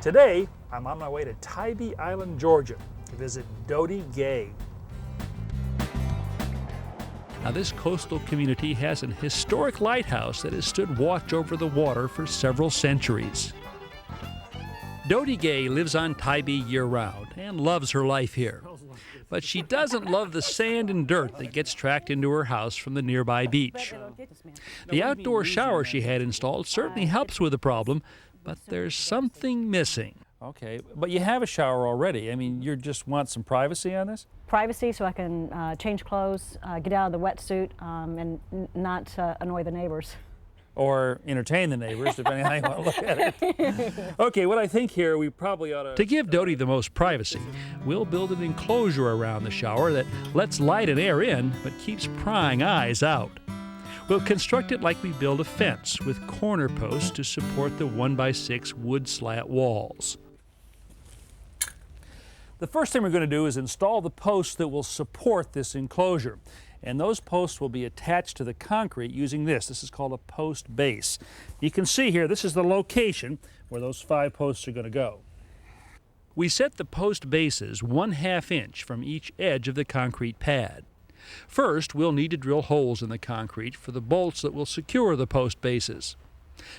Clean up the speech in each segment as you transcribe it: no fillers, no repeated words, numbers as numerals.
Today, I'm on my way to Tybee Island, Georgia to visit Dodie Gay. Now, this coastal community has an historic lighthouse that has stood watch over the water for several centuries. Dodie Gay lives on Tybee year-round and loves her life here. But she doesn't love the sand and dirt that gets tracked into her house from the nearby beach. The outdoor shower she had installed certainly helps with the problem, but there's something missing. Okay, but you have a shower already. I mean, you just want some privacy on this? Privacy so I can change clothes, get out of the wetsuit, and not annoy the neighbors. Or entertain the neighbors, depending on how you want to look at it. Okay, what I think here, we probably ought to... To give Dodie the most privacy, we'll build an enclosure around the shower that lets light and air in, but keeps prying eyes out. We'll construct it like we build a fence, with corner posts to support the 1x6 wood slat walls. The first thing we're going to do is install the posts that will support this enclosure. And those posts will be attached to the concrete using this. This is called a post base. You can see here, this is the location where those 5 posts are going to go. We set the post bases 1/2 inch from each edge of the concrete pad. First, we'll need to drill holes in the concrete for the bolts that will secure the post bases.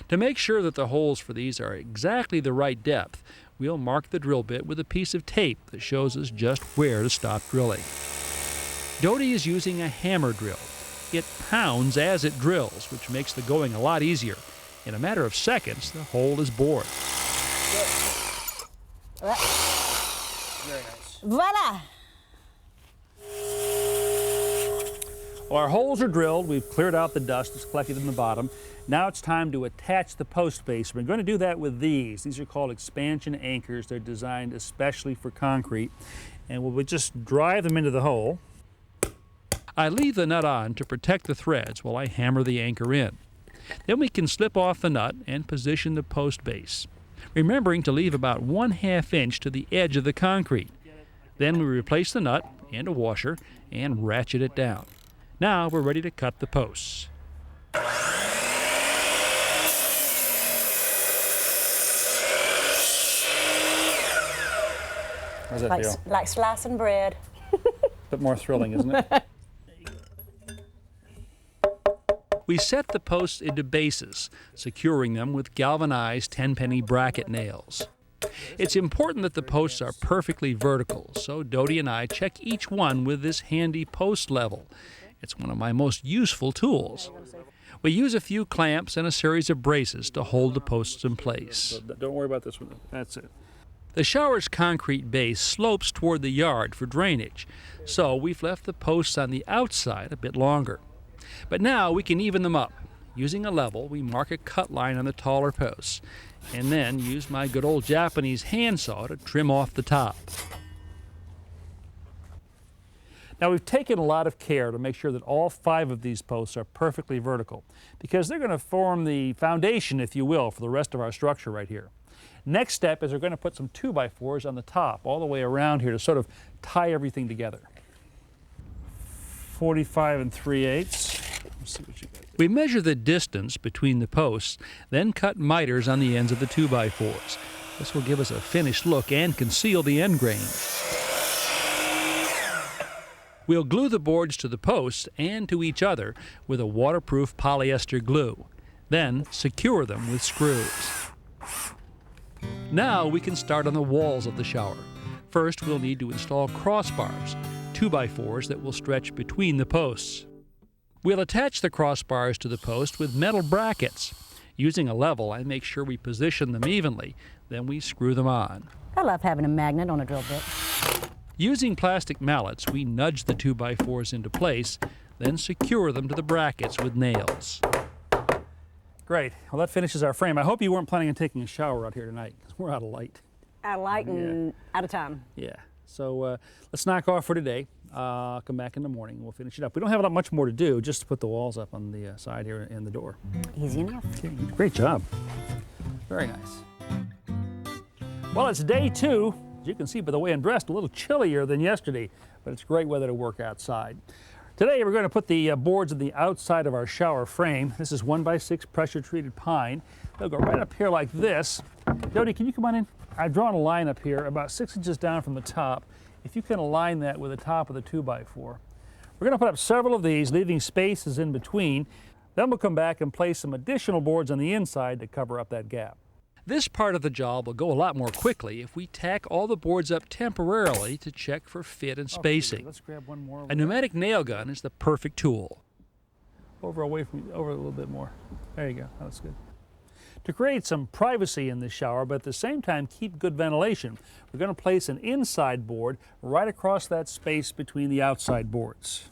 To make sure that the holes for these are exactly the right depth, we'll mark the drill bit with a piece of tape that shows us just where to stop drilling. Dodie is using a hammer drill. It pounds as it drills, which makes the going a lot easier. In a matter of seconds, the hole is bored. Very nice. Voila! Well, our holes are drilled. We've cleared out the dust that's collected in the bottom. Now it's time to attach the post base. We're going to do that with these. These are called expansion anchors. They're designed especially for concrete. And we'll just drive them into the hole. I leave the nut on to protect the threads while I hammer the anchor in. Then we can slip off the nut and position the post base, remembering to leave about 1/2 inch to the edge of the concrete. Then we replace the nut and a washer and ratchet it down. Now we're ready to cut the posts. How's that feel? Like slicing bread. A bit more thrilling, isn't it? We set the posts into bases, securing them with galvanized tenpenny bracket nails. It's important that the posts are perfectly vertical, so Dodie and I check each one with this handy post level. It's one of my most useful tools. We use a few clamps and a series of braces to hold the posts in place. So don't worry about this one. That's it. The shower's concrete base slopes toward the yard for drainage, so we've left the posts on the outside a bit longer. But now we can even them up. Using a level, we mark a cut line on the taller posts, and then use my good old Japanese handsaw to trim off the top. Now, we've taken a lot of care to make sure that all 5 of these posts are perfectly vertical, because they're going to form the foundation, if you will, for the rest of our structure right here. Next step is we're going to put some 2x4s on the top, all the way around here to sort of tie everything together. 45 3/8. Let's see what you got there. We measure the distance between the posts, then cut miters on the ends of the 2x4s. This will give us a finished look and conceal the end grain. We'll glue the boards to the posts and to each other with a waterproof polyester glue. Then secure them with screws. Now we can start on the walls of the shower. First, we'll need to install crossbars, 2x4s that will stretch between the posts. We'll attach the crossbars to the post with metal brackets. Using a level, I make sure we position them evenly. Then we screw them on. I love having a magnet on a drill bit. Using plastic mallets, we nudge the 2x4s into place, then secure them to the brackets with nails. Great. Well, that finishes our frame. I hope you weren't planning on taking a shower out here tonight, because we're out of light. Out of light and out of time. Yeah. So let's knock off for today. I'll come back in the morning and we'll finish it up. We don't have that much more to do, just to put the walls up on the side here and the door. Easy enough. Okay, great job. Very nice. Well, it's day 2. As you can see by the way I'm dressed, a little chillier than yesterday, but it's great weather to work outside. Today we're going to put the boards on the outside of our shower frame. This is 1x6 pressure treated pine. They'll go right up here like this. Dodie, can you come on in? I've drawn a line up here about 6 inches down from the top. If you can align that with the top of the 2x4. We're going to put up several of these, leaving spaces in between. Then we'll come back and place some additional boards on the inside to cover up that gap. This part of the job will go a lot more quickly if we tack all the boards up temporarily to check for fit and spacing. Let's grab one more. Mm-hmm. A pneumatic nail gun is the perfect tool. Over a little bit more. There you go, that's good. To create some privacy in this shower, but at the same time keep good ventilation, we're going to place an inside board right across that space between the outside boards.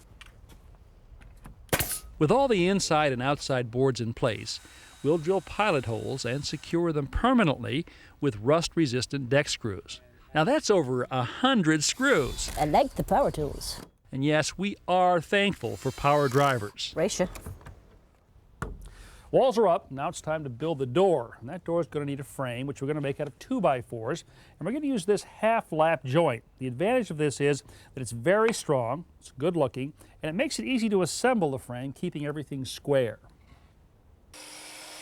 With all the inside and outside boards in place, we'll drill pilot holes and secure them permanently with rust-resistant deck screws. Now that's over 100 screws. I like the power tools. And yes, we are thankful for power drivers. Racia. Walls are up, now it's time to build the door. And that door is going to need a frame, which we're going to make out of 2x4s. And we're going to use this half-lap joint. The advantage of this is that it's very strong, it's good looking, and it makes it easy to assemble the frame, keeping everything square.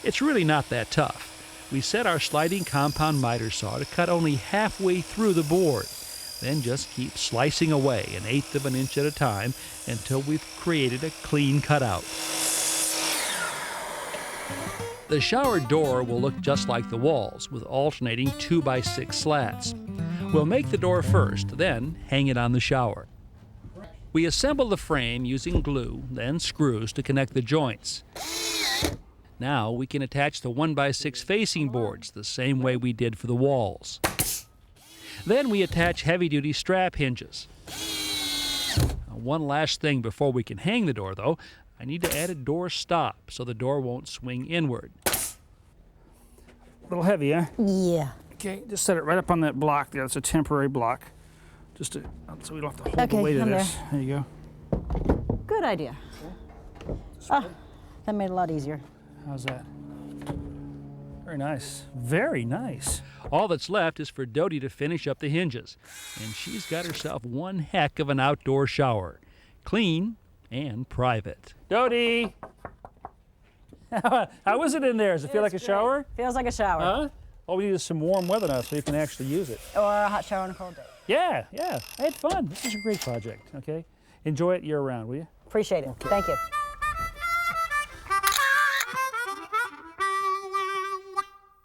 It's really not that tough. We set our sliding compound miter saw to cut only halfway through the board. Then just keep slicing away 1/8 of an inch at a time until we've created a clean cutout. The shower door will look just like the walls, with alternating 2x6 slats. We'll make the door first, then hang it on the shower. We assemble the frame using glue, then screws to connect the joints. Now we can attach the 1x6 facing boards the same way we did for the walls. Then we attach heavy-duty strap hinges. Now, one last thing before we can hang the door, though. I need to add a door stop so the door won't swing inward. A little heavy, huh? Yeah. Okay, just set it right up on that block there. It's a temporary block. Just to, so we don't have to hold the Okay, weight of I'm this. There you go. Good idea. Ah, that made it a lot easier. How's that? Very nice. Very nice. All that's left is for Dodie to finish up the hinges. And she's got herself one heck of an outdoor shower. Clean and private. Dodie! How is it in there? Does it feel like a shower? Feels like a shower. Huh? All we need is some warm weather now so you can actually use it. Or a hot shower on a cold day. Yeah. I had fun. This is a great project, okay? Enjoy it year-round, will you? Appreciate it. Thank you.